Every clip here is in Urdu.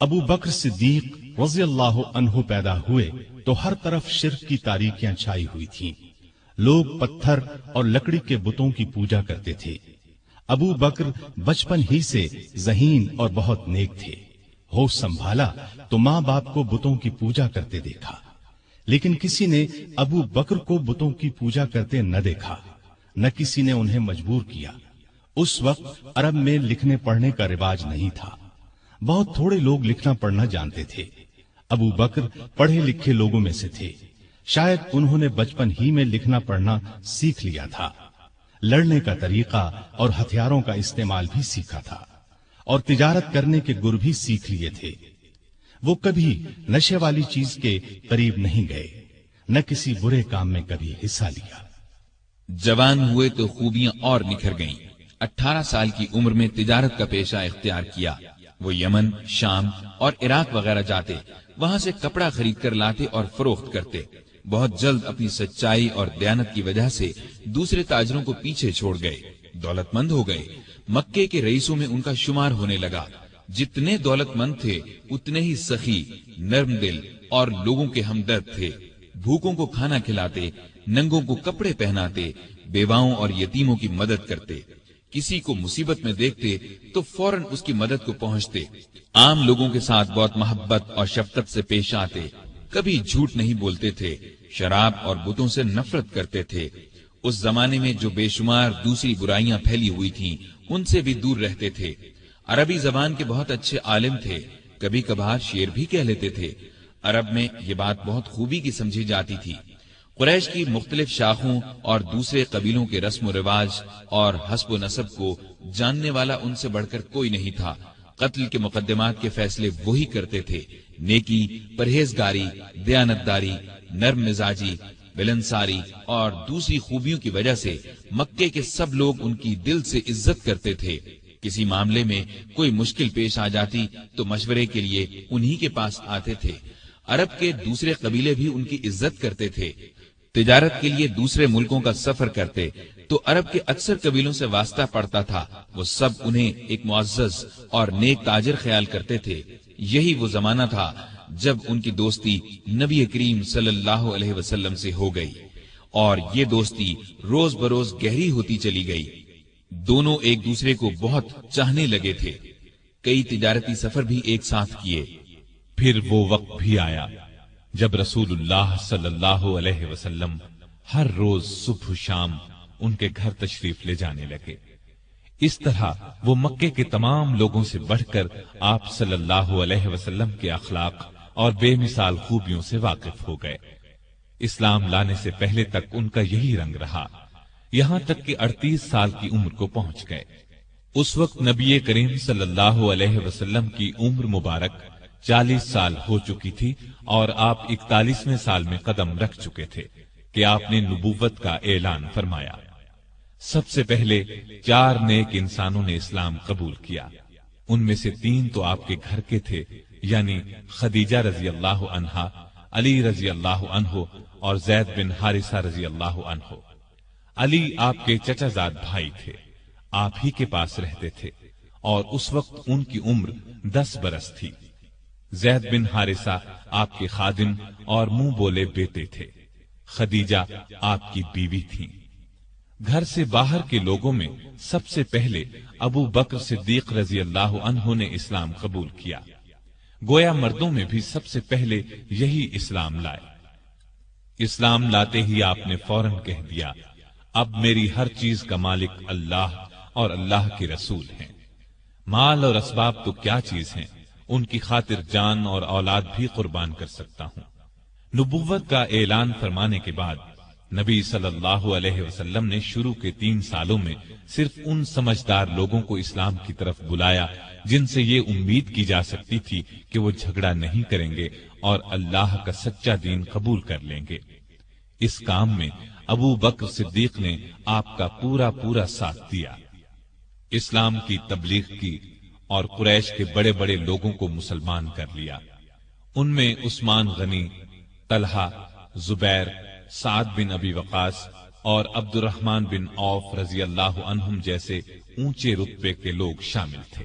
ابو بکر صدیق رضی اللہ عنہ پیدا ہوئے تو ہر طرف شرک کی تاریکیاں چھائی ہوئی تھیں۔ لوگ پتھر اور لکڑی کے بتوں کی پوجا کرتے تھے۔ ابو بکر بچپن ہی سے ذہین اور بہت نیک تھے۔ ہوش سنبھالا تو ماں باپ کو بتوں کی پوجا کرتے دیکھا، لیکن کسی نے ابو بکر کو بتوں کی پوجا کرتے نہ دیکھا، نہ کسی نے انہیں مجبور کیا۔ اس وقت عرب میں لکھنے پڑھنے کا رواج نہیں تھا، بہت تھوڑے لوگ لکھنا پڑھنا جانتے تھے۔ ابو بکر پڑھے لکھے لوگوں میں سے تھے، شاید انہوں نے بچپن ہی میں لکھنا پڑھنا سیکھ لیا تھا، لڑنے کا طریقہ اور ہتھیاروں کا استعمال بھی سیکھا تھا، اور تجارت کرنے کے گر بھی سیکھ لیے تھے۔ وہ کبھی نشے والی چیز کے قریب نہیں گئے، نہ کسی برے کام میں کبھی حصہ لیا۔ جوان ہوئے تو خوبیاں اور نکھر گئیں۔ 18 سال کی عمر میں تجارت کا پیشہ اختیار کیا۔ وہ یمن، شام اور عراق وغیرہ جاتے، وہاں سے کپڑا خرید کر لاتے اور فروخت کرتے۔ بہت جلد اپنی سچائی اور دیانت کی وجہ سے دوسرے تاجروں کو پیچھے چھوڑ گئے، دولت مند ہو گئے۔ مکے کے رئیسوں میں ان کا شمار ہونے لگا۔ جتنے دولت مند تھے اتنے ہی سخی، نرم دل اور لوگوں کے ہمدرد تھے۔ بھوکوں کو کھانا کھلاتے، ننگوں کو کپڑے پہناتے، بیواؤں اور یتیموں کی مدد کرتے۔ کسی کو مصیبت میں دیکھتے تو فوراً اس کی مدد کو پہنچتے۔ عام لوگوں کے ساتھ بہت محبت اور شفقت سے پیش آتے، کبھی جھوٹ نہیں بولتے تھے، شراب اور بتوں سے نفرت کرتے تھے۔ اس زمانے میں جو بے شمار دوسری برائیاں پھیلی ہوئی تھیں ان سے بھی دور رہتے تھے۔ عربی زبان کے بہت اچھے عالم تھے، کبھی کبھار شعر بھی کہہ لیتے تھے۔ عرب میں یہ بات بہت خوبی کی سمجھی جاتی تھی۔ قریش کی مختلف شاخوں اور دوسرے قبیلوں کے رسم و رواج اور حسب و نسب کو جاننے والا ان سے بڑھ کر کوئی نہیں تھا۔ قتل کے مقدمات کے فیصلے وہی کرتے تھے۔ نیکی، پرہیزگاری، دیانتداری، نرم مزاجی، ملنساری اور دوسری خوبیوں کی وجہ سے مکے کے سب لوگ ان کی دل سے عزت کرتے تھے۔ کسی معاملے میں کوئی مشکل پیش آ جاتی تو مشورے کے لیے انہی کے پاس آتے تھے۔ عرب کے دوسرے قبیلے بھی ان کی عزت کرتے تھے۔ تجارت کے لیے دوسرے ملکوں کا سفر کرتے تو عرب کے اکثر قبیلوں سے واسطہ پڑتا تھا، وہ سب انہیں ایک معزز اور نیک تاجر خیال کرتے تھے۔ یہی وہ زمانہ تھا جب ان کی دوستی نبی کریم صلی اللہ علیہ وسلم سے ہو گئی، اور یہ دوستی روز بروز گہری ہوتی چلی گئی۔ دونوں ایک دوسرے کو بہت چاہنے لگے تھے۔ کئی تجارتی سفر بھی ایک ساتھ کیے۔ پھر وہ وقت بھی آیا جب رسول اللہ صلی اللہ علیہ وسلم ہر روز صبح شام ان کے گھر تشریف لے جانے لگے۔ اس طرح وہ مکے کے تمام لوگوں سے بڑھ کر آپ صلی اللہ علیہ وسلم کے اخلاق اور بے مثال خوبیوں سے واقف ہو گئے۔ اسلام لانے سے پہلے تک ان کا یہی رنگ رہا، یہاں تک کہ 38 سال کی عمر کو پہنچ گئے۔ اس وقت نبی کریم صلی اللہ علیہ وسلم کی عمر مبارک 40 سال ہو چکی تھی، اور آپ 41ویں سال میں قدم رکھ چکے تھے کہ آپ نے نبوت کا اعلان فرمایا۔ سب سے پہلے 4 نیک انسانوں نے اسلام قبول کیا۔ ان میں سے 3 تو آپ کے گھر کے تھے، یعنی خدیجہ رضی اللہ عنہا، علی رضی اللہ عنہ اور زید بن حارثہ رضی اللہ عنہ۔ علی آپ کے چچا زاد بھائی تھے، آپ ہی کے پاس رہتے تھے، اور اس وقت ان کی عمر 10 برس تھی۔ زید بن حارثہ آپ کے خادم اور منہ بولے بیٹے تھے۔ خدیجہ آپ کی بیوی تھیں۔ گھر سے باہر کے لوگوں میں سب سے پہلے ابو بکر صدیق رضی اللہ عنہ نے اسلام قبول کیا۔ گویا مردوں میں بھی سب سے پہلے یہی اسلام لائے۔ اسلام لاتے ہی آپ نے فوراً کہہ دیا، اب میری ہر چیز کا مالک اللہ اور اللہ کے رسول ہیں۔ مال اور اسباب تو کیا چیز ہیں، ان کی خاطر جان اور اولاد بھی قربان کر سکتا ہوں۔ نبوت کا اعلان فرمانے کے بعد نبی صلی اللہ علیہ وسلم نے شروع کے 3 سالوں میں صرف ان سمجھدار لوگوں کو اسلام کی طرف بلایا جن سے یہ امید کی جا سکتی تھی کہ وہ جھگڑا نہیں کریں گے اور اللہ کا سچا دین قبول کر لیں گے۔ اس کام میں ابو بکر صدیق نے آپ کا پورا ساتھ دیا۔ اسلام کی تبلیغ کی اور قریش کے بڑے بڑے لوگوں کو مسلمان کر لیا۔ ان میں عثمان غنی، طلحہ، زبیر، سعد بن ابی وقاص اور عبد الرحمن بن عوف رضی اللہ عنہم جیسے اونچے رتبے کے لوگ شامل تھے۔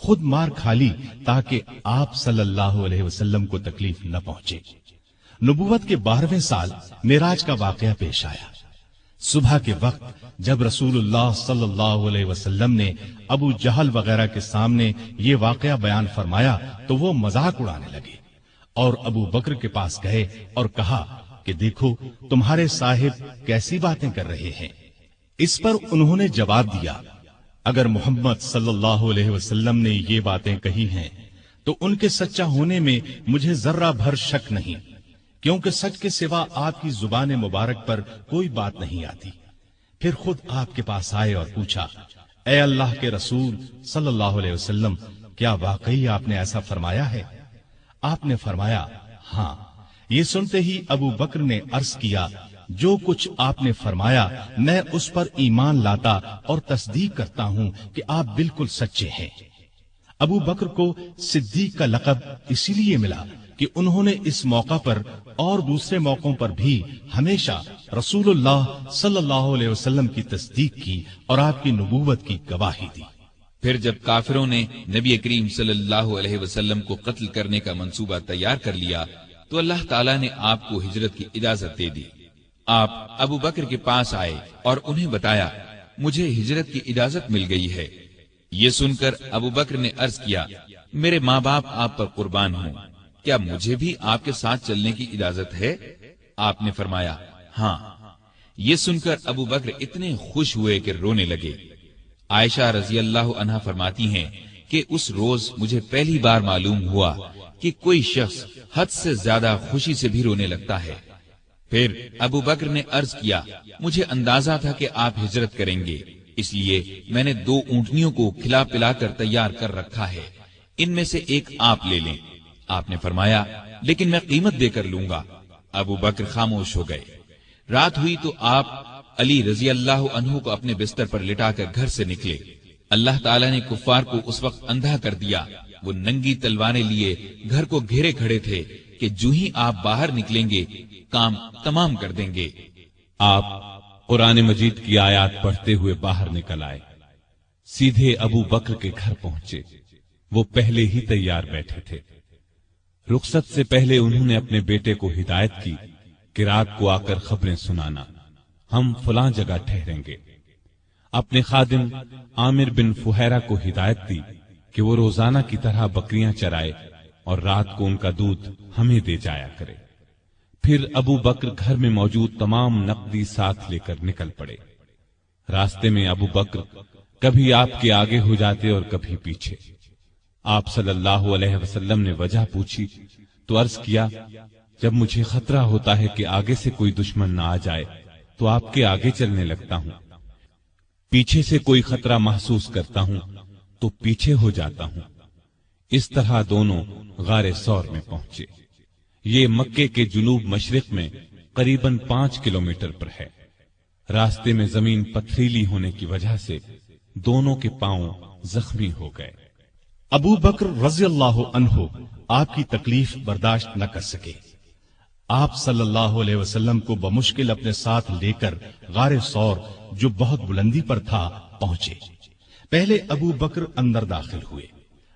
خود مار کھا لی تاکہ آپ صلی اللہ علیہ وسلم کو تکلیف نہ پہنچے۔ نبوت کے 12ویں سال معراج کا واقعہ پیش آیا۔ صبح کے وقت جب رسول اللہ صلی اللہ علیہ وسلم نے ابو جہل وغیرہ کے سامنے یہ واقعہ بیان فرمایا تو وہ مذاق اڑانے لگے اور ابو بکر کے پاس گئے اور کہا کہ دیکھو تمہارے صاحب کیسی باتیں کر رہے ہیں۔ اس پر انہوں نے جواب دیا، اگر محمد صلی اللہ علیہ وسلم نے یہ باتیں کہی ہیں تو ان کے سچا ہونے میں مجھے ذرہ بھر شک نہیں، کیونکہ سچ کے سوا آپ کی زبان مبارک پر کوئی بات نہیں آتی۔ پھر خود آپ کے پاس آئے اور پوچھا، اے اللہ کے رسول صلی اللہ علیہ وسلم، کیا واقعی آپ نے ایسا فرمایا ہے؟ آپ نے فرمایا ہاں۔ یہ سنتے ہی ابو بکر نے عرض کیا، جو کچھ آپ نے فرمایا میں اس پر ایمان لاتا اور تصدیق کرتا ہوں کہ آپ بالکل سچے ہیں۔ ابو بکر کو صدیق کا لقب اسی لیے ملا کہ انہوں نے اس موقع پر اور دوسرے موقعوں پر بھی ہمیشہ رسول اللہ صلی اللہ علیہ وسلم کی تصدیق کی اور آپ کی نبوت کی گواہی دی۔ پھر جب کافروں نے نبی کریم صلی اللہ علیہ وسلم کو قتل کرنے کا منصوبہ تیار کر لیا تو اللہ تعالیٰ نے آپ کو ہجرت کی اجازت دے دی۔ آپ ابو بکر کے پاس آئے اور انہیں بتایا، مجھے ہجرت کی اجازت مل گئی ہے۔ یہ سن کر ابو بکر نے عرض کیا، میرے ماں باپ آپ پر قربان ہوں، کیا مجھے بھی آپ کے ساتھ چلنے کی اجازت ہے؟ آپ نے فرمایا ہاں۔ یہ سن کر ابو بکر اتنے خوش ہوئے کہ رونے لگے۔ عائشہ رضی اللہ عنہا فرماتی ہیں کہ اس روز مجھے پہلی بار معلوم ہوا کہ کوئی شخص حد سے زیادہ خوشی سے بھی رونے لگتا ہے۔ پھر ابو بکر نے عرض کیا، مجھے اندازہ تھا کہ آپ ہجرت کریں گے، اس لیے میں نے 2 اونٹنیوں کو کھلا پلا کر تیار کر رکھا ہے، ان میں سے ایک آپ لے لیں۔ آپ نے فرمایا لیکن میں قیمت دے کر لوں گا۔ ابو بکر خاموش ہو گئے۔ رات ہوئی تو آپ علی رضی اللہ عنہ کو اپنے بستر پر لٹا کر گھر سے نکلے۔ اللہ تعالیٰ نے کفار کو اس وقت اندھا کر دیا، وہ ننگی تلواریں لیے گھر کو گھیرے کھڑے تھے کہ جو ہی آپ باہر نکلیں گے کام تمام کر دیں گے۔ آپ قرآن مجید کی آیات پڑھتے ہوئے باہر نکل آئے، سیدھے ابو بکر کے گھر پہنچے۔ وہ پہلے ہی تیار بیٹھے تھے۔ رخصت سے پہلے انہوں نے اپنے بیٹے کو ہدایت کی کہ رات کو آ کر خبریں سنانا، ہم فلاں جگہ ٹھہریں گے۔ اپنے خادم عامر بن فہیرہ کو ہدایت دی کہ وہ روزانہ کی طرح بکریاں چرائے اور رات کو ان کا دودھ ہمیں دے جایا کرے۔ پھر ابو بکر گھر میں موجود تمام نقدی ساتھ لے کر نکل پڑے۔ راستے میں ابو بکر کبھی آپ کے آگے ہو جاتے اور کبھی پیچھے۔ آپ صلی اللہ علیہ وسلم نے وجہ پوچھی تو عرض کیا، جب مجھے خطرہ ہوتا ہے کہ آگے سے کوئی دشمن نہ آ جائے تو آپ کے آگے چلنے لگتا ہوں، پیچھے سے کوئی خطرہ محسوس کرتا ہوں تو پیچھے ہو جاتا ہوں۔ اس طرح دونوں غار ثور میں پہنچے۔ یہ مکے کے جنوب مشرق میں قریباً 5 کلومیٹر پر ہے۔ راستے میں زمین پتھریلی ہونے کی وجہ سے دونوں کے پاؤں زخمی ہو گئے۔ ابو بکر رضی اللہ عنہ آپ کی تکلیف برداشت نہ کر سکے۔ آپ صلی اللہ علیہ وسلم کو بمشکل اپنے ساتھ لے کر غار ثور جو بہت بلندی پر تھا پہنچے۔ پہلے ابو بکر اندر داخل ہوئے،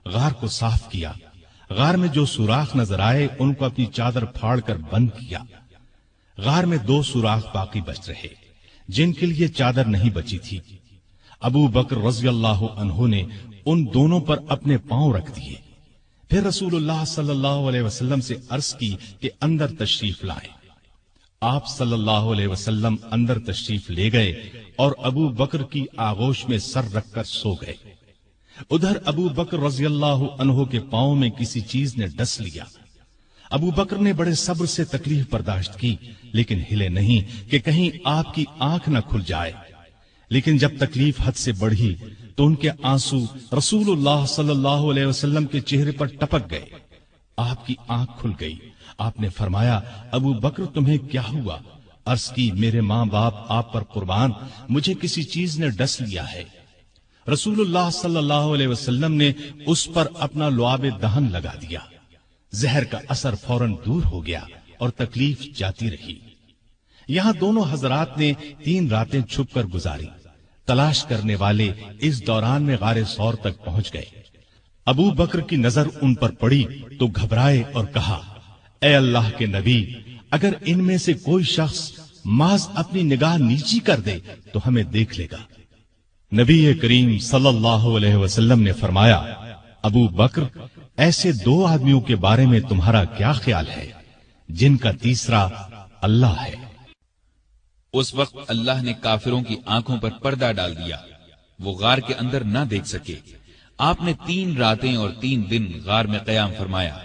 غار کو صاف کیا، غار میں جو سوراخ نظر آئے ان کو اپنی چادر پھاڑ کر بند کیا۔ غار میں 2 سوراخ باقی بچ رہے جن کے لیے چادر نہیں بچی تھی۔ ابو بکر رضی اللہ عنہ نے ان دونوں پر اپنے پاؤں رکھ دیے۔ پھر رسول اللہ صلی اللہ علیہ وسلم سے عرض کی کہ اندر تشریف لائیں۔ آپ صلی اللہ علیہ وسلم اندر تشریف لے گئے اور ابو بکر کی آغوش میں سر رکھ کر سو گئے۔ ادھر ابو بکر رضی اللہ عنہ کے پاؤں میں کسی چیز نے ڈس لیا۔ ابو بکر نے بڑے صبر سے تکلیف برداشت کی لیکن ہلے نہیں کہ کہیں آپ کی آنکھ نہ کھل جائے۔ لیکن جب تکلیف حد سے بڑھی تو ان کے آنسو رسول اللہ صلی اللہ علیہ وسلم کے چہرے پر ٹپک گئے۔ آپ کی آنکھ کھل گئی۔ آپ نے فرمایا، ابو بکر تمہیں کیا ہوا؟ عرض کی، میرے ماں باپ آپ پر قربان، مجھے کسی چیز نے ڈس لیا ہے۔ رسول اللہ صلی اللہ علیہ وسلم نے اس پر اپنا لعاب دہن لگا دیا۔ زہر کا اثر فوراً دور ہو گیا اور تکلیف جاتی رہی۔ یہاں دونوں حضرات نے 3 راتیں چھپ کر گزاری۔ تلاش کرنے والے اس دوران میں غار ثور تک پہنچ گئے۔ ابو بکر کی نظر ان پر پڑی تو گھبرائے اور کہا، اے اللہ کے نبی، اگر ان میں سے کوئی شخص محض اپنی نگاہ نیچی کر دے تو ہمیں دیکھ لے گا۔ نبی کریم صلی اللہ علیہ وسلم نے فرمایا، ابو بکر، ایسے دو آدمیوں کے بارے میں تمہارا کیا خیال ہے جن کا تیسرا اللہ ہے؟ اس وقت اللہ نے کافروں کی آنکھوں پر پردہ ڈال دیا، وہ غار کے اندر نہ دیکھ سکے۔ آپ نے 3 راتیں اور 3 دن غار میں قیام فرمایا۔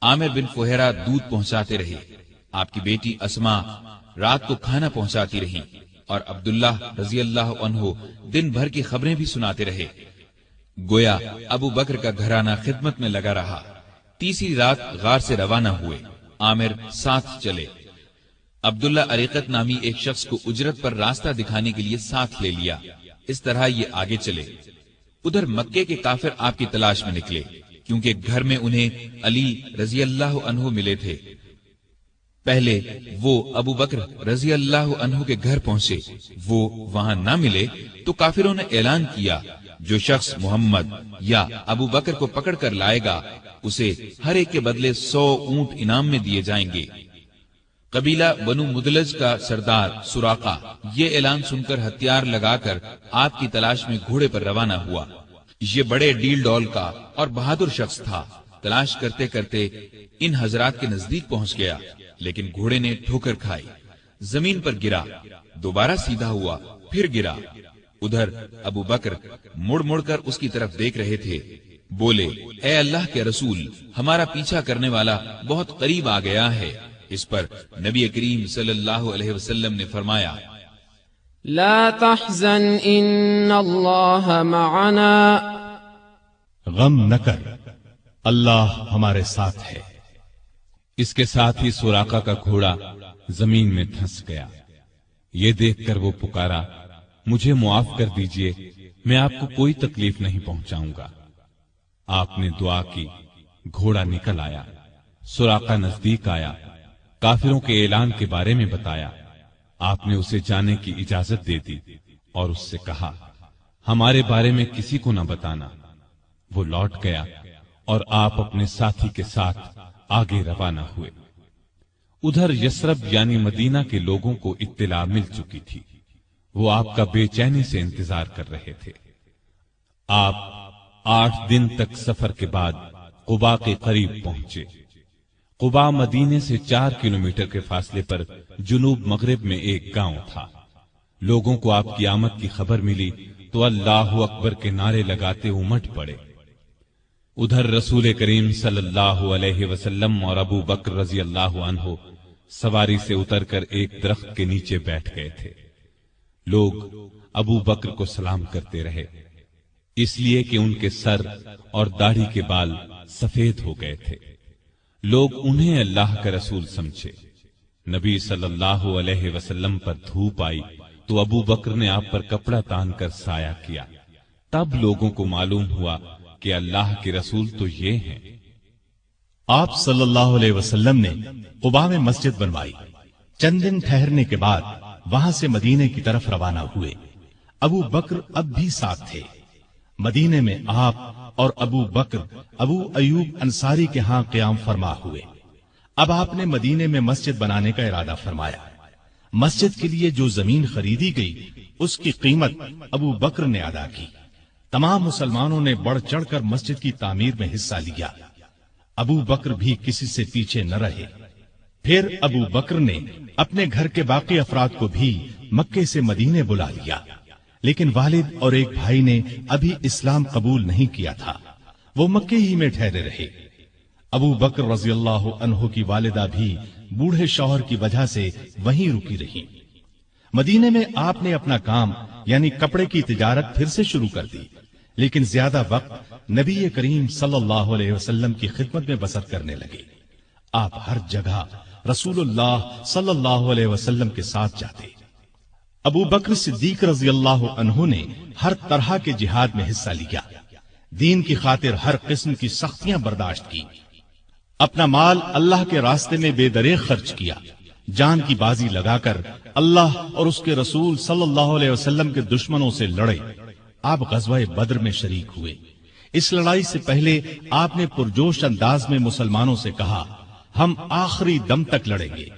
عامر بن فہیرہ دودھ پہنچاتے رہے، آپ کی بیٹی اسما رات کو کھانا پہنچاتی رہی، اور عبداللہ رضی اللہ عنہ دن بھر کی خبریں بھی سناتے رہے۔ گویا ابو بکر کا گھرانہ خدمت میں لگا رہا۔ تیسری رات غار سے روانہ ہوئے، عامر ساتھ چلے۔ عبداللہ اریقت نامی ایک شخص کو اجرت پر راستہ دکھانے کے لیے ساتھ لے لیا۔ اس طرح یہ آگے چلے۔ ادھر مکے کے کافر آپ کی تلاش میں نکلے، کیونکہ گھر میں انہیں علی رضی اللہ عنہ ملے تھے۔ پہلے وہ ابو بکر رضی اللہ عنہ کے گھر پہنچے، وہ وہاں نہ ملے تو کافروں نے اعلان کیا، جو شخص محمد یا ابو بکر کو پکڑ کر لائے گا اسے ہر ایک کے بدلے 100 اونٹ انعام میں دیے جائیں گے۔ قبیلہ بنو مدلج کا سردار سراقہ یہ اعلان سن کر ہتھیار لگا کر آپ کی تلاش میں گھوڑے پر روانہ ہوا۔ یہ بڑے ڈیل ڈول کا اور بہادر شخص تھا۔ تلاش کرتے کرتے ان حضرات کے نزدیک پہنچ گیا، لیکن گھوڑے نے ٹھوکر کھائی، زمین پر گرا، دوبارہ سیدھا ہوا، پھر گرا۔ ادھر ابو بکر مڑ مڑ کر اس کی طرف دیکھ رہے تھے۔ بولے، اے اللہ کے رسول، ہمارا پیچھا کرنے والا بہت قریب آ گیا ہے۔ اس پر نبی کریم صلی اللہ علیہ وسلم نے فرمایا، لا تحزن ان اللہ معنا، غم نہ کر، اللہ ہمارے ساتھ ہے۔ اس کے ساتھ ہی سراقہ کا گھوڑا زمین میں دھنس گیا۔ یہ دیکھ کر وہ پکارا، مجھے معاف کر دیجئے، میں آپ کو کوئی تکلیف نہیں پہنچاؤں گا۔ آپ نے دعا کی، گھوڑا نکل آیا، سراقہ نزدیک آیا، کافروں کے اعلان کے بارے میں بتایا۔ آپ نے اسے جانے کی اجازت دے دی اور اس سے کہا، ہمارے بارے میں کسی کو نہ بتانا۔ وہ لوٹ گیا اور آپ اپنے ساتھی کے ساتھ آگے روانہ ہوئے۔ ادھر یثرب یعنی مدینہ کے لوگوں کو اطلاع مل چکی تھی، وہ آپ کا بے چینی سے انتظار کر رہے تھے۔ آپ 8 دن تک سفر کے بعد قباء کے قریب پہنچے۔ قباء مدینے سے 4 کلومیٹر کے فاصلے پر جنوب مغرب میں ایک گاؤں تھا۔ لوگوں کو آپ کی آمد کی خبر ملی تو اللہ اکبر کے نعرے لگاتے امٹ پڑے۔ ادھر رسول کریم صلی اللہ علیہ وسلم اور ابو بکر رضی اللہ عنہ سواری سے اتر کر ایک درخت کے نیچے بیٹھ گئے تھے۔ لوگ ابو بکر کو سلام کرتے رہے، اس لیے کہ ان کے سر اور داڑھی کے بال سفید ہو گئے تھے۔ لوگ انہیں اللہ کا رسول سمجھے۔ نبی صلی اللہ علیہ وسلم پر دھوپ آئی تو ابو بکر نے آپ پر کپڑا تان کر سایہ کیا۔ تب لوگوں کو معلوم ہوا کہ اللہ کے رسول تو یہ ہیں۔ آپ صلی اللہ علیہ وسلم نے قباء میں مسجد بنوائی۔ چند دن ٹھہرنے کے بعد وہاں سے مدینے کی طرف روانہ ہوئے۔ ابو بکر اب بھی ساتھ تھے۔ مدینے میں آپ اور ابو بکر ابو ایوب انصاری کے ہاں قیام فرما ہوئے۔ اب آپ نے مدینے میں مسجد بنانے کا ارادہ فرمایا۔ مسجد کے لیے جو زمین خریدی گئی اس کی قیمت ابو بکر نے ادا کی۔ تمام مسلمانوں نے بڑھ چڑھ کر مسجد کی تعمیر میں حصہ لیا۔ ابو بکر بھی کسی سے پیچھے نہ رہے۔ پھر ابو بکر نے اپنے گھر کے باقی افراد کو بھی مکے سے مدینے بلا لیا، لیکن والد اور ایک بھائی نے ابھی اسلام قبول نہیں کیا تھا، وہ مکے ہی میں ٹھہرے رہے۔ ابو بکر رضی اللہ عنہ کی والدہ بھی بوڑھے شوہر کی وجہ سے وہیں رکی رہی۔ مدینے میں آپ نے اپنا کام یعنی کپڑے کی تجارت پھر سے شروع کر دی، لیکن زیادہ وقت نبی کریم صلی اللہ علیہ وسلم کی خدمت میں بسر کرنے لگے۔ آپ ہر جگہ رسول اللہ صلی اللہ علیہ وسلم کے ساتھ جاتے۔ ابو بکر صدیق رضی اللہ عنہ نے ہر طرح کے جہاد میں حصہ لیا، دین کی خاطر ہر قسم کی سختیاں برداشت کی، اپنا مال اللہ کے راستے میں بے دریغ خرچ کیا، جان کی بازی لگا کر اللہ اور اس کے رسول صلی اللہ علیہ وسلم کے دشمنوں سے لڑے۔ آپ غزوہ بدر میں شریک ہوئے۔ اس لڑائی سے پہلے آپ نے پرجوش انداز میں مسلمانوں سے کہا، ہم آخری دم تک لڑیں گے۔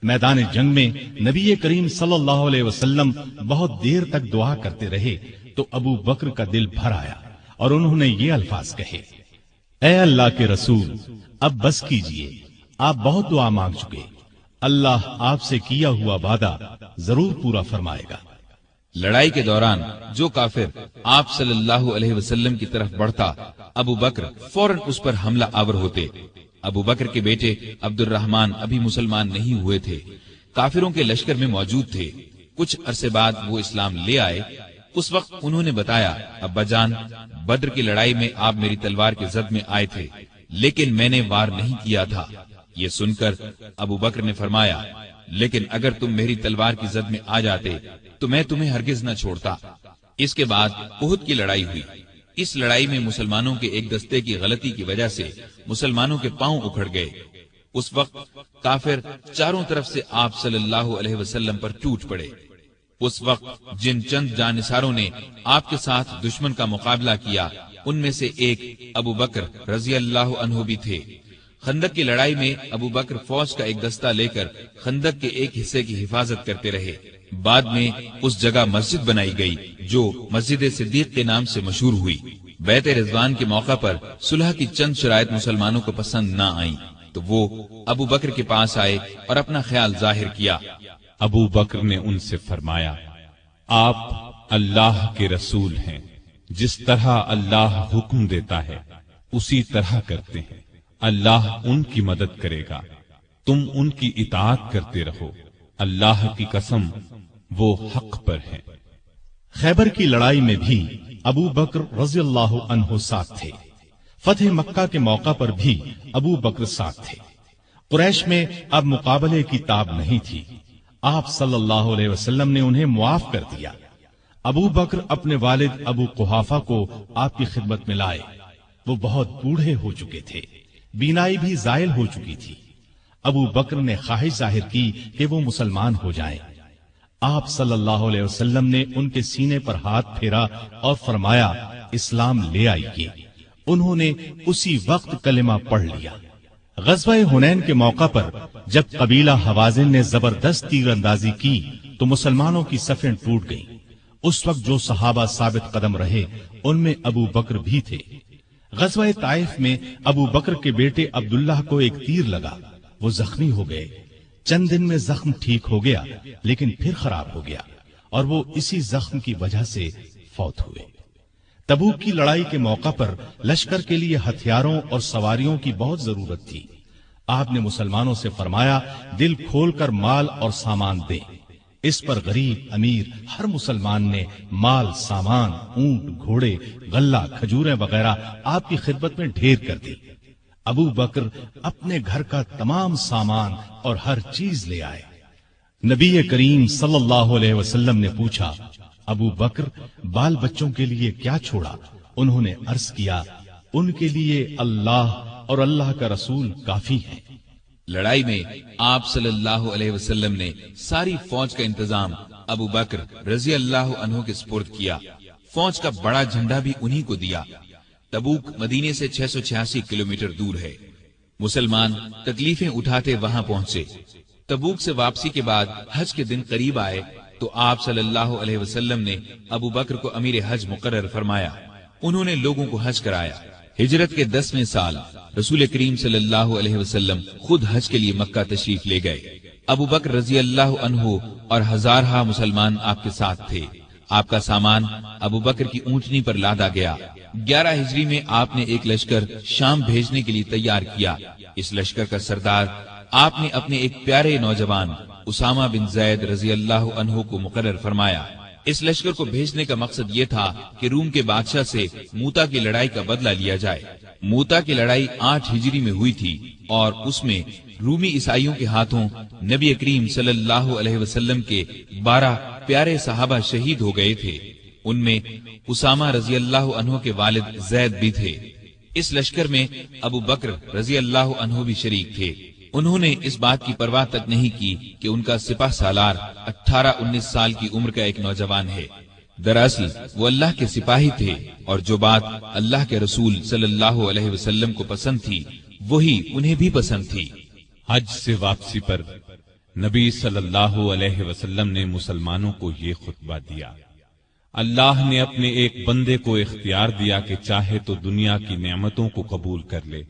میدان جنگ میں نبی کریم صلی اللہ علیہ وسلم بہت دیر تک دعا کرتے رہے تو ابو بکر کا دل بھر آیا اور انہوں نے یہ الفاظ کہے، اے اللہ کے رسول، اب بس کیجئے، آپ بہت دعا مانگ چکے، اللہ آپ سے کیا ہوا وعدہ ضرور پورا فرمائے گا۔ لڑائی کے دوران جو کافر آپ صلی اللہ علیہ وسلم کی طرف بڑھتا، ابو بکر فوراً اس پر حملہ آور ہوتے۔ ابو بکر کے بیٹے عبد الرحمن ابھی مسلمان نہیں ہوئے تھے، کافروں کے لشکر میں موجود تھے۔ کچھ عرصے بعد وہ اسلام لے آئے۔ اس وقت انہوں نے بتایا، ابا جان، بدر کی لڑائی میں آپ میری تلوار کے زد میں آئے تھے، لیکن میں نے وار نہیں کیا تھا۔ یہ سن کر ابو بکر نے فرمایا، لیکن اگر تم میری تلوار کی زد میں آ جاتے تو میں تمہیں ہرگز نہ چھوڑتا۔ اس کے بعد احد کی لڑائی ہوئی۔ اس لڑائی میں مسلمانوں کے ایک دستے کی غلطی کی وجہ سے مسلمانوں کے پاؤں اکھڑ گئے۔ اس وقت کافر چاروں طرف سے آپ صلی اللہ علیہ وسلم پر ٹوٹ پڑے۔ اس وقت جن چند جانثاروں نے آپ کے ساتھ دشمن کا مقابلہ کیا، ان میں سے ایک ابو بکر رضی اللہ عنہ بھی تھے۔ خندق کی لڑائی میں ابو بکر فوج کا ایک دستہ لے کر خندق کے ایک حصے کی حفاظت کرتے رہے۔ بعد میں اس جگہ مسجد بنائی گئی جو مسجد صدیق کے نام سے مشہور ہوئی۔ بیعت رضوان کے موقع پر صلح کی چند شرائط مسلمانوں کو پسند نہ آئیں تو وہ ابو بکر کے پاس آئے اور اپنا خیال ظاہر کیا۔ ابو بکر نے ان سے فرمایا، آپ اللہ کے رسول ہیں، جس طرح اللہ حکم دیتا ہے اسی طرح کرتے ہیں، اللہ ان کی مدد کرے گا، تم ان کی اطاعت کرتے رہو، اللہ کی قسم وہ حق پر ہیں۔ خیبر کی لڑائی میں بھی ابو بکر رضی اللہ عنہ ساتھ تھے۔ فتح مکہ کے موقع پر بھی ابو بکر ساتھ تھے۔ قریش میں اب مقابلے کی تاب نہیں تھی۔ آپ صلی اللہ علیہ وسلم نے انہیں معاف کر دیا۔ ابو بکر اپنے والد ابو قحافہ کو آپ کی خدمت میں لائے۔ وہ بہت بوڑھے ہو چکے تھے، بینائی بھی زائل ہو چکی تھی۔ ابو بکر نے خواہش ظاہر کی کہ وہ مسلمان ہو جائیں۔ آپ صلی اللہ علیہ وسلم نے ان کے سینے پر ہاتھ پھیرا اور فرمایا، اسلام لے آئیے۔ انہوں نے اسی وقت کلمہ پڑھ لیا۔ غزوہ حنین کے موقع پر جب قبیلہ حوازن نے زبردست تیر اندازی کی تو مسلمانوں کی صفیں ٹوٹ گئیں۔ اس وقت جو صحابہ ثابت قدم رہے ان میں ابو بکر بھی تھے۔ غزوہ طائف میں ابو بکر کے بیٹے عبداللہ کو ایک تیر لگا، وہ زخمی ہو گئے۔ چند دن میں زخم ٹھیک ہو گیا لیکن پھر خراب ہو گیا اور وہ اسی زخم کی وجہ سے فوت ہوئے۔ تبوک کی لڑائی کے موقع پر لشکر کے لیے ہتھیاروں اور سواریوں کی بہت ضرورت تھی۔ آپ نے مسلمانوں سے فرمایا، دل کھول کر مال اور سامان دیں۔ اس پر غریب امیر ہر مسلمان نے مال، سامان، اونٹ، گھوڑے، غلہ، کھجوریں وغیرہ آپ کی خدمت میں ڈھیر کر دی۔ ابو بکر اپنے گھر کا تمام سامان اور ہر چیز لے آئے۔ نبی کریم صلی اللہ علیہ وسلم نے پوچھا، ابو بکر بال بچوں کے لیے کیا چھوڑا؟ انہوں نے عرض کیا، ان کے لیے اللہ اور اللہ کا رسول کافی ہیں۔ لڑائی میں آپ صلی اللہ علیہ وسلم نے ساری فوج کا انتظام ابو بکر رضی اللہ عنہ کے سپرد کیا۔ فوج کا بڑا جھنڈا بھی انہی کو دیا۔ تبوک مدینے سے 686 کلومیٹر دور ہے۔ مسلمان تکلیفیں اٹھاتے وہاں پہنچے۔ تبوک سے واپسی کے بعد حج کے دن قریب آئے تو آپ صلی اللہ علیہ وسلم نے ابو بکر کو امیر حج مقرر فرمایا۔ انہوں نے لوگوں کو حج کرایا۔ ہجرت کے 10ویں سال رسول کریم صلی اللہ علیہ وسلم خود حج کے لیے مکہ تشریف لے گئے۔ ابو بکر رضی اللہ عنہ اور ہزارہا مسلمان آپ کے ساتھ تھے۔ آپ کا سامان ابو بکر کی اونٹنی پر لادا گیا۔ 11 ہجری میں آپ نے ایک لشکر شام بھیجنے کے لیے تیار کیا۔ اس لشکر کا سردار آپ نے اپنے ایک پیارے نوجوان اسامہ بن زید رضی اللہ عنہ کو مقرر فرمایا۔ اس لشکر کو بھیجنے کا مقصد یہ تھا کہ روم کے بادشاہ سے موتا کی لڑائی کا بدلہ لیا جائے۔ موتا کی لڑائی 8 ہجری میں ہوئی تھی اور اس میں رومی عیسائیوں کے ہاتھوں نبی کریم صلی اللہ علیہ وسلم کے 12 پیارے صحابہ شہید ہو گئے تھے۔ ان میں اسامہ رضی اللہ عنہ کے والد زید بھی تھے۔ اس لشکر میں ابو بکر رضی اللہ عنہ بھی شریک تھے۔ انہوں نے اس بات کی پرواہ تک نہیں کی کہ ان کا سپہ سالار 18-19 سال کی عمر کا ایک نوجوان ہے۔ دراصل وہ اللہ کے سپاہی تھے اور جو بات اللہ کے رسول صلی اللہ علیہ وسلم کو پسند تھی وہی انہیں بھی پسند تھی۔ حج سے واپسی پر نبی صلی اللہ علیہ وسلم نے مسلمانوں کو یہ خطبہ دیا۔ اللہ نے اپنے ایک بندے کو اختیار دیا کہ چاہے تو دنیا کی نعمتوں کو قبول کر لے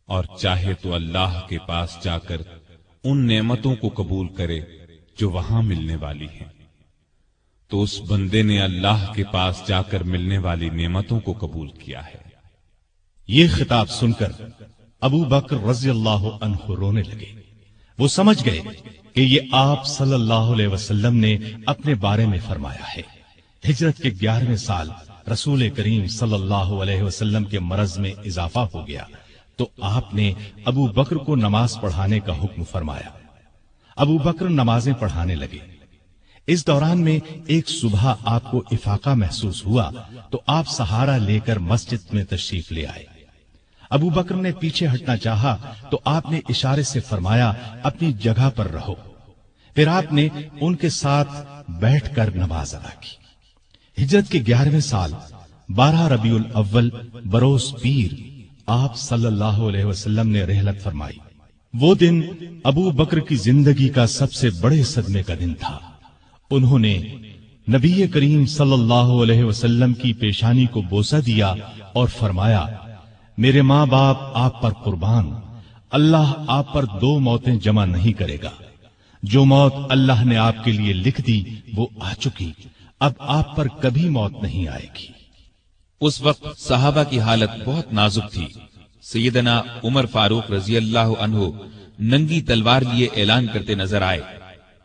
اور چاہے تو اللہ کے پاس جا کر ان نعمتوں کو قبول کرے جو وہاں ملنے والی ہیں۔ تو اس بندے نے اللہ کے پاس جا کر ملنے والی نعمتوں کو قبول کیا ہے۔ یہ خطاب سن کر ابو بکر رضی اللہ عنہ رونے لگے۔ وہ سمجھ گئے کہ یہ آپ صلی اللہ علیہ وسلم نے اپنے بارے میں فرمایا ہے۔ ہجرت کے 11ویں سال رسول کریم صلی اللہ علیہ وسلم کے مرض میں اضافہ ہو گیا تو آپ نے ابو بکر کو نماز پڑھانے کا حکم فرمایا۔ ابو بکر نمازیں پڑھانے لگے۔ اس دوران میں ایک صبح آپ کو افاقہ محسوس ہوا تو آپ سہارا لے کر مسجد میں تشریف لے آئے۔ ابو بکر نے پیچھے ہٹنا چاہا تو آپ نے اشارے سے فرمایا اپنی جگہ پر رہو۔ پھر آپ نے ان کے ساتھ بیٹھ کر نماز ادا کی۔ ہجرت کے 11ویں سال 12 ربیع الاول بروز پیر آپ صلی اللہ علیہ وسلم نے رحلت فرمائی۔ وہ دن ابو بکر کی زندگی کا سب سے بڑے صدمے کا دن تھا۔ انہوں نے نبی کریم صلی اللہ علیہ وسلم کی پیشانی کو بوسہ دیا اور فرمایا، میرے ماں باپ آپ پر قربان، اللہ آپ پر 2 موتیں جمع نہیں کرے گا۔ جو موت اللہ نے آپ کے لیے لکھ دی وہ آ چکی، اب آپ پر کبھی موت نہیں آئے گی۔ اس وقت صحابہ کی حالت بہت نازک تھی۔ سیدنا عمر فاروق رضی اللہ عنہ ننگی تلوار لیے اعلان کرتے نظر آئے،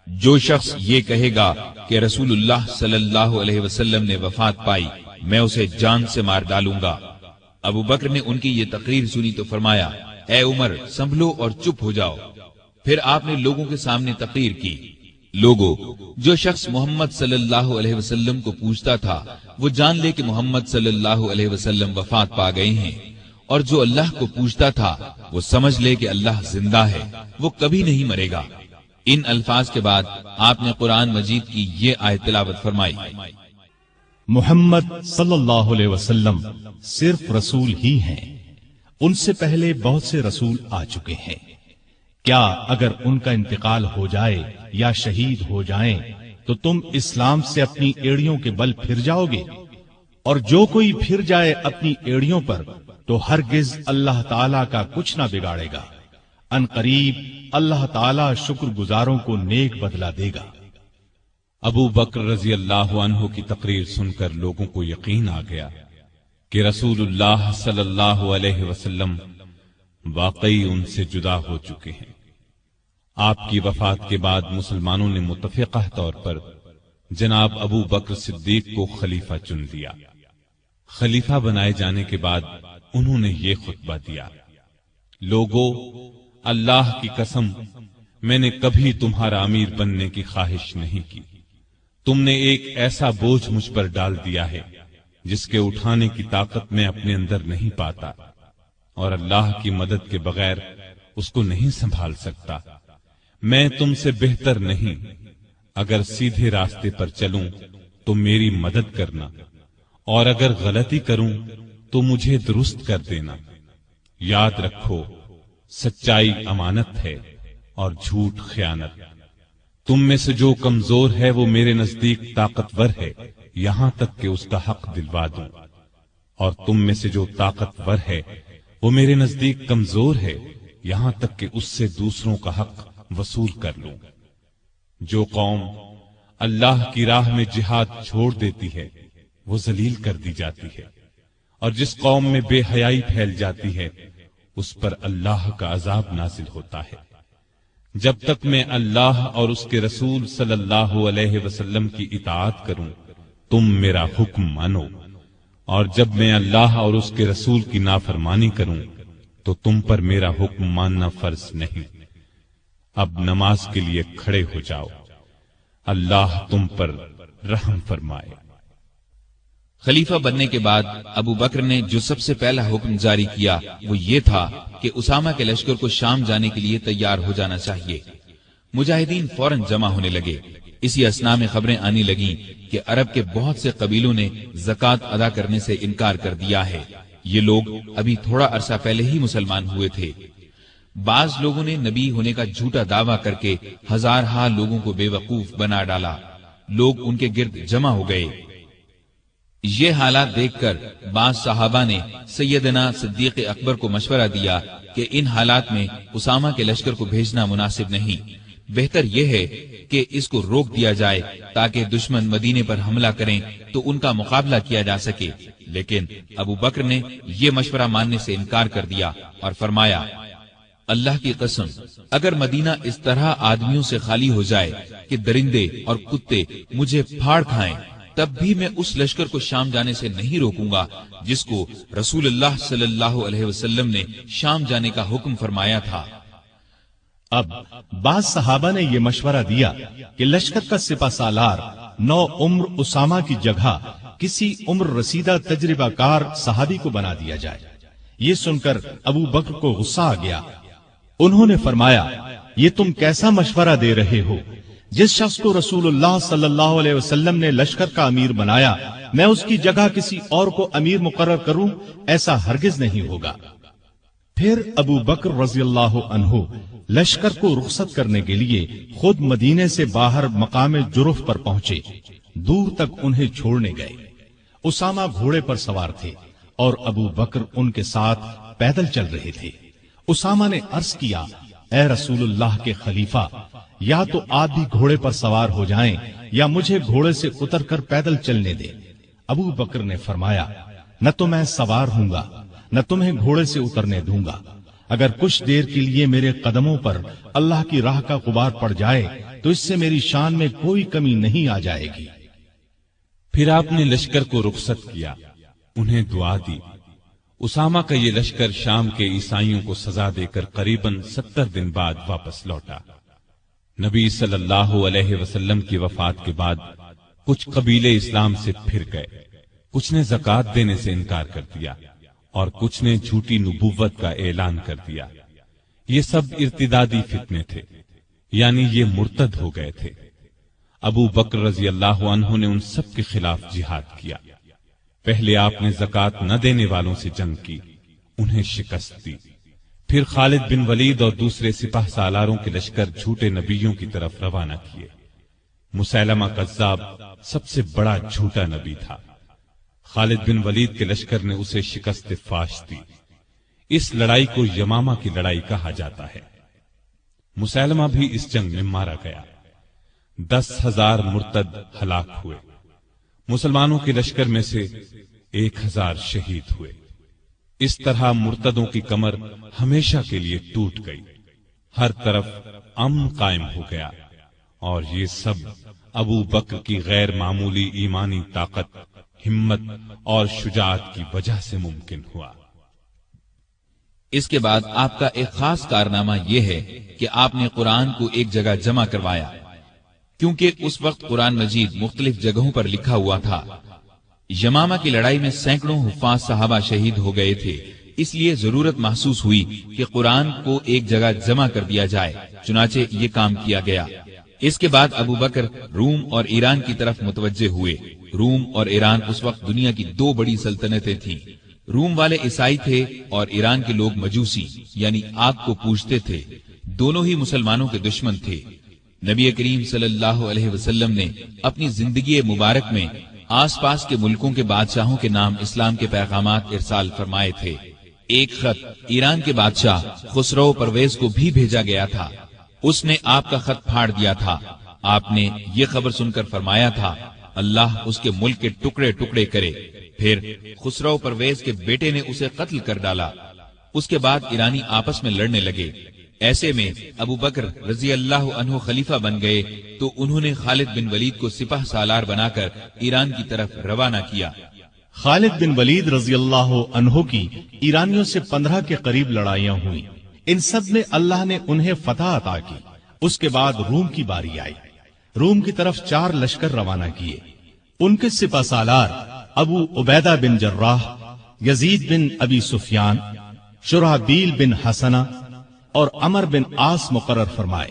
جو شخص یہ کہے گا کہ رسول اللہ صلی اللہ علیہ وسلم نے وفات پائی میں اسے جان سے مار ڈالوں گا۔ ابو بکر نے ان کی یہ تقریر سنی تو فرمایا، اے عمر سنبھلو اور چپ ہو جاؤ۔ پھر آپ نے لوگوں کے سامنے تقریر کی، لوگوں، جو شخص محمد صلی اللہ علیہ وسلم کو پوچھتا تھا وہ جان لے کہ محمد صلی اللہ علیہ وسلم وفات پا گئے ہیں، اور جو اللہ کو پوچھتا تھا وہ سمجھ لے کہ اللہ زندہ ہے، وہ کبھی نہیں مرے گا۔ ان الفاظ کے بعد آپ نے قرآن مجید کی یہ آیت تلاوت فرمائی، محمد صلی اللہ علیہ وسلم صرف رسول ہی ہیں، ان سے پہلے بہت سے رسول آ چکے ہیں۔ کیا اگر ان کا انتقال ہو جائے یا شہید ہو جائیں تو تم اسلام سے اپنی ایڑیوں کے بل پھر جاؤ گے؟ اور جو کوئی پھر جائے اپنی ایڑیوں پر تو ہرگز اللہ تعالیٰ کا کچھ نہ بگاڑے گا۔ ان قریب اللہ تعالیٰ شکر گزاروں کو نیک بدلہ دے گا۔ ابو بکر رضی اللہ عنہ کی تقریر سن کر لوگوں کو یقین آ گیا کہ رسول اللہ صلی اللہ علیہ وسلم واقعی ان سے جدا ہو چکے ہیں۔ آپ کی وفات کے بعد مسلمانوں نے متفقہ طور پر جناب ابو بکر صدیق کو خلیفہ چن لیا۔ خلیفہ بنائے جانے کے بعد انہوں نے یہ خطبہ دیا، لوگو، اللہ کی قسم میں نے کبھی تمہارا امیر بننے کی خواہش نہیں کی۔ تم نے ایک ایسا بوجھ مجھ پر ڈال دیا ہے جس کے اٹھانے کی طاقت میں اپنے اندر نہیں پاتا، اور اللہ کی مدد کے بغیر اس کو نہیں سنبھال سکتا۔ میں تم سے بہتر نہیں، اگر سیدھے راستے پر چلوں تو میری مدد کرنا، اور اگر غلطی کروں تو مجھے درست کر دینا۔ یاد رکھو، سچائی امانت ہے اور جھوٹ خیانت۔ تم میں سے جو کمزور ہے وہ میرے نزدیک طاقتور ہے، یہاں تک کہ اس کا حق دلوا دوں، اور تم میں سے جو طاقتور ہے وہ میرے نزدیک کمزور ہے، یہاں تک کہ اس سے دوسروں کا حق وصول کر لوں۔ جو قوم اللہ کی راہ میں جہاد چھوڑ دیتی ہے وہ ذلیل کر دی جاتی ہے، اور جس قوم میں بے حیائی پھیل جاتی ہے اس پر اللہ کا عذاب نازل ہوتا ہے۔ جب تک میں اللہ اور اس کے رسول صلی اللہ علیہ وسلم کی اطاعت کروں تم میرا حکم مانو، اور جب میں اللہ اور اس کے رسول کی نافرمانی کروں تو تم پر میرا حکم ماننا فرض نہیں۔ اب نماز کے لیے کھڑے ہو جاؤ، اللہ تم پر رحم فرمائے۔ خلیفہ بننے کے بعد ابو بکر نے جو سب سے پہلا حکم جاری کیا وہ یہ تھا کہ اسامہ کے لشکر کو شام جانے کے لیے تیار ہو جانا چاہیے۔ مجاہدین فوراً جمع ہونے لگے۔ اسی اثنا میں خبریں آنے لگیں کہ عرب کے بہت سے قبیلوں نے زکوٰۃ ادا کرنے سے انکار کر دیا ہے۔ یہ لوگ ابھی تھوڑا عرصہ پہلے ہی مسلمان ہوئے تھے۔ بعض لوگوں نے نبی ہونے کا جھوٹا دعویٰ کر کے ہزارہا لوگوں کو بے وقوف بنا ڈالا۔ لوگ ان کے گرد جمع ہو گئے۔ یہ حالات دیکھ کر بعض صحابہ نے سیدنا صدیق اکبر کو مشورہ دیا کہ ان حالات میں اسامہ کے لشکر کو بھیجنا مناسب نہیں، بہتر یہ ہے کہ اس کو روک دیا جائے تاکہ دشمن مدینے پر حملہ کریں تو ان کا مقابلہ کیا جا سکے۔ لیکن ابو بکر نے یہ مشورہ ماننے سے انکار کر دیا اور فرمایا، اللہ کی قسم، اگر مدینہ اس طرح آدمیوں سے خالی ہو جائے کہ درندے اور کتے مجھے پھاڑ کھائیں، تب بھی میں اس لشکر کو شام جانے سے نہیں روکوں گا جس کو رسول اللہ صلی اللہ علیہ وسلم نے شام جانے کا حکم فرمایا تھا۔ اب بعض صحابہ نے یہ مشورہ دیا کہ لشکر کا سپہ سالار نو عمر اسامہ کی جگہ کسی عمر رسیدہ تجربہ کار صحابی کو بنا دیا جائے۔ یہ سن کر ابو بکر کو غصہ آ گیا۔ انہوں نے فرمایا، یہ تم کیسا مشورہ دے رہے ہو؟ جس شخص کو رسول اللہ صلی اللہ علیہ وسلم نے لشکر کا امیر بنایا، میں اس کی جگہ کسی اور کو امیر مقرر کروں، ایسا ہرگز نہیں ہوگا۔ پھر ابو بکر رضی اللہ عنہ لشکر کو رخصت کرنے کے لیے خود مدینے سے باہر مقام جرف پر پہنچے، دور تک انہیں چھوڑنے گئے۔ اسامہ گھوڑے پر سوار تھے اور ابو بکر ان کے ساتھ پیدل چل رہے تھے۔ اسامہ نے عرض کیا، اے رسول اللہ کے خلیفہ، یا تو آپ بھی گھوڑے پر سوار ہو جائیں یا مجھے گھوڑے سے اتر کر پیدل چلنے دیں۔ ابو بکر نے فرمایا، نہ تو میں سوار ہوں گا نہ تمہیں گھوڑے سے اترنے دوں گا۔ اگر کچھ دیر کے لیے میرے قدموں پر اللہ کی راہ کا غبار پڑ جائے تو اس سے میری شان میں کوئی کمی نہیں آ جائے گی۔ پھر آپ نے لشکر کو رخصت کیا، انہیں دعا دی۔ اسامہ کا یہ لشکر شام کے عیسائیوں کو سزا دے کر قریباً 70 دن بعد واپس لوٹا۔ نبی صلی اللہ علیہ وسلم کی وفات کے بعد کچھ قبیلے اسلام سے پھر گئے، کچھ نے زکوٰۃ دینے سے انکار کر دیا اور کچھ نے جھوٹی نبوت کا اعلان کر دیا۔ یہ سب ارتدادی فتنے تھے، یعنی یہ مرتد ہو گئے تھے۔ ابو بکر رضی اللہ عنہ نے ان سب کے خلاف جہاد کیا۔ پہلے آپ نے زکوٰۃ نہ دینے والوں سے جنگ کی، انہیں شکست دی۔ پھر خالد بن ولید اور دوسرے سپہ سالاروں کے لشکر جھوٹے نبیوں کی طرف روانہ کیے۔ مسیلمہ کذاب سب سے بڑا جھوٹا نبی تھا۔ خالد بن ولید کے لشکر نے اسے شکست فاش دی۔ اس لڑائی کو یمامہ کی لڑائی کہا جاتا ہے۔ مسیلمہ بھی اس جنگ میں مارا گیا۔ 10,000 مرتد ہلاک ہوئے۔ مسلمانوں کے لشکر میں سے 1,000 شہید ہوئے۔ اس طرح مرتدوں کی کمر ہمیشہ کے لیے ٹوٹ گئی۔ ہر طرف امن قائم ہو گیا، اور یہ سب ابو بکر کی غیر معمولی ایمانی طاقت، ہمت اور شجاعت کی وجہ سے ممکن ہوا۔ اس کے بعد آپ کا ایک خاص کارنامہ یہ ہے کہ آپ نے قرآن کو ایک جگہ جمع کروایا، کیونکہ اس وقت قرآن مجید مختلف جگہوں پر لکھا ہوا تھا۔ یمامہ کی لڑائی میں سینکڑوں حفاظ صحابہ شہید ہو گئے تھے، اس لیے ضرورت محسوس ہوئی کہ قرآن کو ایک جگہ جمع کر دیا جائے، چنانچہ یہ کام کیا گیا۔ اس کے بعد ابو بکر روم اور ایران کی طرف متوجہ ہوئے۔ روم اور ایران اس وقت دنیا کی 2 بڑی سلطنتیں تھیں۔ روم والے عیسائی تھے اور ایران کے لوگ مجوسی یعنی آگ کو پوجتے تھے۔ دونوں ہی مسلمانوں کے دشمن تھے۔ نبی کریم صلی اللہ علیہ وسلم نے اپنی زندگی مبارک میں آس پاس کے ملکوں کے بادشاہوں کے نام اسلام کے پیغامات ارسال فرمائے تھے۔ ایک خط ایران کے بادشاہ خسرو پرویز کو بھی بھیجا گیا تھا۔ اس نے آپ کا خط پھاڑ دیا تھا۔ آپ نے یہ خبر سن کر فرمایا تھا، اللہ اس کے ملک کے ٹکڑے ٹکڑے کرے۔ پھر خسرو پرویز کے بیٹے نے اسے قتل کر ڈالا۔ اس کے بعد ایرانی آپس میں لڑنے لگے۔ ایسے میں ابو بکر رضی اللہ عنہ خلیفہ بن گئے تو انہوں نے خالد بن ولید کو سپہ سالار بنا کر ایران کی طرف روانہ کیا۔ خالد بن ولید رضی اللہ عنہ کی ایرانیوں سے 15 کے قریب لڑائیاں ہوئیں۔ ان سب میں اللہ نے انہیں فتح عطا کی۔ اس کے بعد روم کی باری آئی۔ روم کی طرف 4 لشکر روانہ کیے۔ ان کے سپہ سالار ابو عبیدہ بن جراح، یزید بن ابی سفیان، شرحبیل بن حسنہ اور عمر بن عاص مقرر فرمائے۔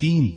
3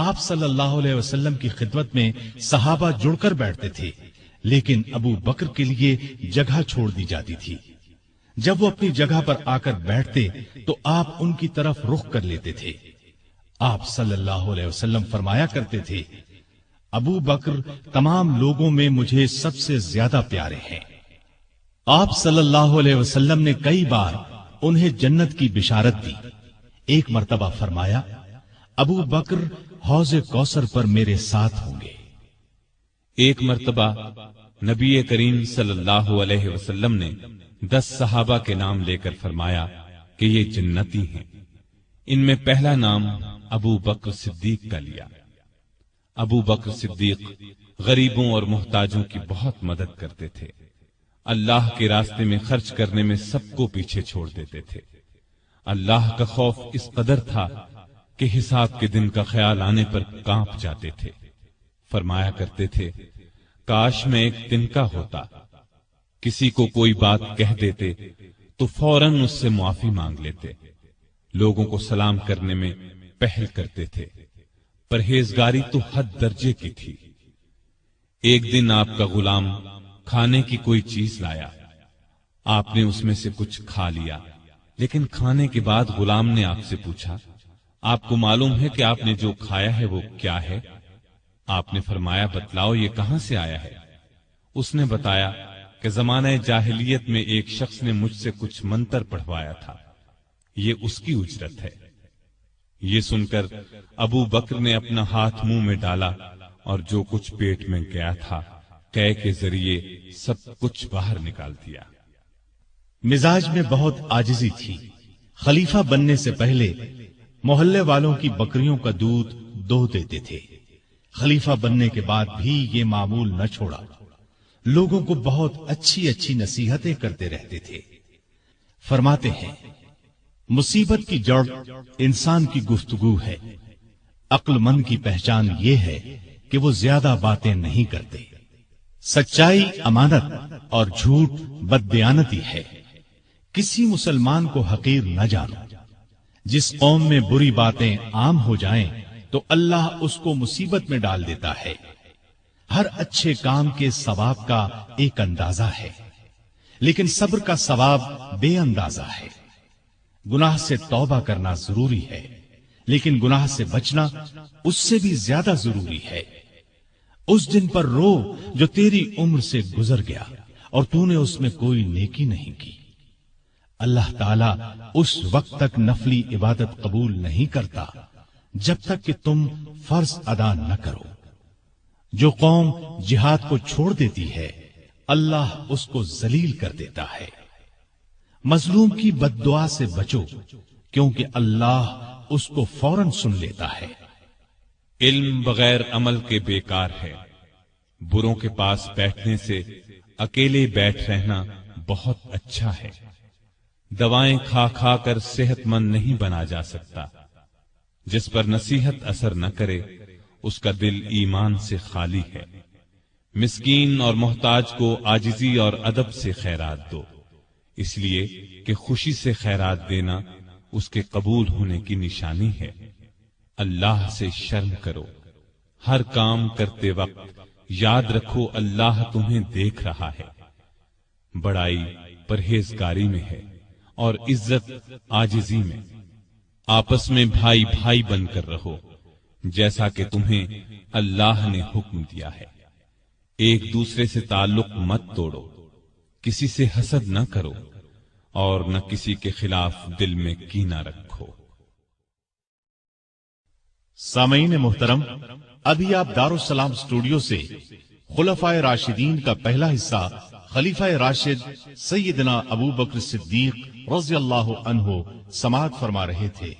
آپ صلی اللہ علیہ وسلم کی خدمت میں صحابہ جڑ کر بیٹھتے تھے، لیکن ابو بکر کے لیے جگہ چھوڑ دی جاتی تھی۔ جب وہ اپنی جگہ پر آ کر بیٹھتے تو آپ ان کی طرف رخ کر لیتے تھے۔ آپ صلی اللہ علیہ وسلم فرمایا کرتے تھے، ابو بکر تمام لوگوں میں مجھے سب سے زیادہ پیارے ہیں۔ آپ صلی اللہ علیہ وسلم نے کئی بار انہیں جنت کی بشارت دی۔ ایک مرتبہ فرمایا، ابو بکر حوض کوثر پر میرے ساتھ ہوں گے۔ ایک مرتبہ نبی کریم صلی اللہ علیہ وسلم نے 10 صحابہ کے نام لے کر فرمایا کہ یہ جنتی ہیں۔ ان میں پہلا نام ابو بکر صدیق کا لیا۔ ابو بکر صدیق غریبوں اور محتاجوں کی بہت مدد کرتے تھے۔ اللہ کے راستے میں خرچ کرنے میں سب کو پیچھے چھوڑ دیتے تھے۔ اللہ کا خوف اس قدر تھا کہ حساب کے دن کا خیال آنے پر کانپ جاتے تھے۔ فرمایا کرتے تھے، کاش میں ایک تنکا ہوتا، کسی کو کوئی بات کہہ دیتے تو فوراً اس سے معافی مانگ لیتے۔ لوگوں کو سلام کرنے میں پہل کرتے تھے۔ پرہیزگاری تو حد درجے کی تھی۔ ایک دن آپ کا غلام کھانے کی کوئی چیز لایا، آپ نے اس میں سے کچھ کھا لیا، لیکن کھانے کے بعد غلام نے آپ سے پوچھا، آپ کو معلوم ہے کہ آپ نے جو کھایا ہے وہ کیا ہے؟ آپ نے فرمایا، بتلاؤ یہ کہاں سے آیا ہے؟ اس نے بتایا کہ زمانہ جاہلیت میں ایک شخص نے مجھ سے کچھ منتر پڑھوایا تھا، یہ اس کی اجرت ہے۔ یہ سن کر ابو بکر نے اپنا ہاتھ منہ میں ڈالا اور جو کچھ پیٹ میں گیا تھا قے کے ذریعے سب کچھ باہر نکال دیا۔ مزاج میں بہت عاجزی تھی۔ خلیفہ بننے سے پہلے محلے والوں کی بکریوں کا دودھ دو دیتے تھے۔ خلیفہ بننے کے بعد بھی یہ معمول نہ چھوڑا۔ لوگوں کو بہت اچھی اچھی نصیحتیں کرتے رہتے تھے۔ فرماتے ہیں، مصیبت کی جڑ انسان کی گفتگو ہے۔ عقل مند کی پہچان یہ ہے کہ وہ زیادہ باتیں نہیں کرتے۔ سچائی امانت اور جھوٹ بددیانتی ہے۔ کسی مسلمان کو حقیر نہ جانو۔ جس قوم میں بری باتیں عام ہو جائیں تو اللہ اس کو مصیبت میں ڈال دیتا ہے۔ ہر اچھے کام کے ثواب کا ایک اندازہ ہے، لیکن صبر کا ثواب بے اندازہ ہے۔ گناہ سے توبہ کرنا ضروری ہے، لیکن گناہ سے بچنا اس سے بھی زیادہ ضروری ہے۔ اس دن پر رو جو تیری عمر سے گزر گیا اور تو نے اس میں کوئی نیکی نہیں کی۔ اللہ تعالیٰ اس وقت تک نفلی عبادت قبول نہیں کرتا جب تک کہ تم فرض ادا نہ کرو۔ جو قوم جہاد کو چھوڑ دیتی ہے اللہ اس کو ذلیل کر دیتا ہے۔ مظلوم کی بد دعا سے بچو، کیونکہ اللہ اس کو فوراً سن لیتا ہے۔ علم بغیر عمل کے بیکار ہے۔ بروں کے پاس بیٹھنے سے اکیلے بیٹھ رہنا بہت اچھا ہے۔ دوائیں کھا کھا کر صحت مند نہیں بنا جا سکتا۔ جس پر نصیحت اثر نہ کرے اس کا دل ایمان سے خالی ہے۔ مسکین اور محتاج کو عاجزی اور ادب سے خیرات دو، اس لیے کہ خوشی سے خیرات دینا اس کے قبول ہونے کی نشانی ہے۔ اللہ سے شرم کرو۔ ہر کام کرتے وقت یاد رکھو اللہ تمہیں دیکھ رہا ہے۔ بڑائی پرہیزگاری میں ہے اور عزت عاجزی میں۔ آپس میں بھائی بھائی بن کر رہو جیسا کہ تمہیں اللہ نے حکم دیا ہے۔ ایک دوسرے سے تعلق مت توڑو، کسی سے حسد نہ کرو اور نہ کسی کے خلاف دل میں کینہ رکھو۔ سامعین محترم، ابھی آپ دارالسلام اسٹوڈیو سے خلفائے راشدین کا پہلا حصہ خلیفہ راشد سیدنا ابو بکر صدیق رضی اللہ عنہ سماعت فرما رہے تھے۔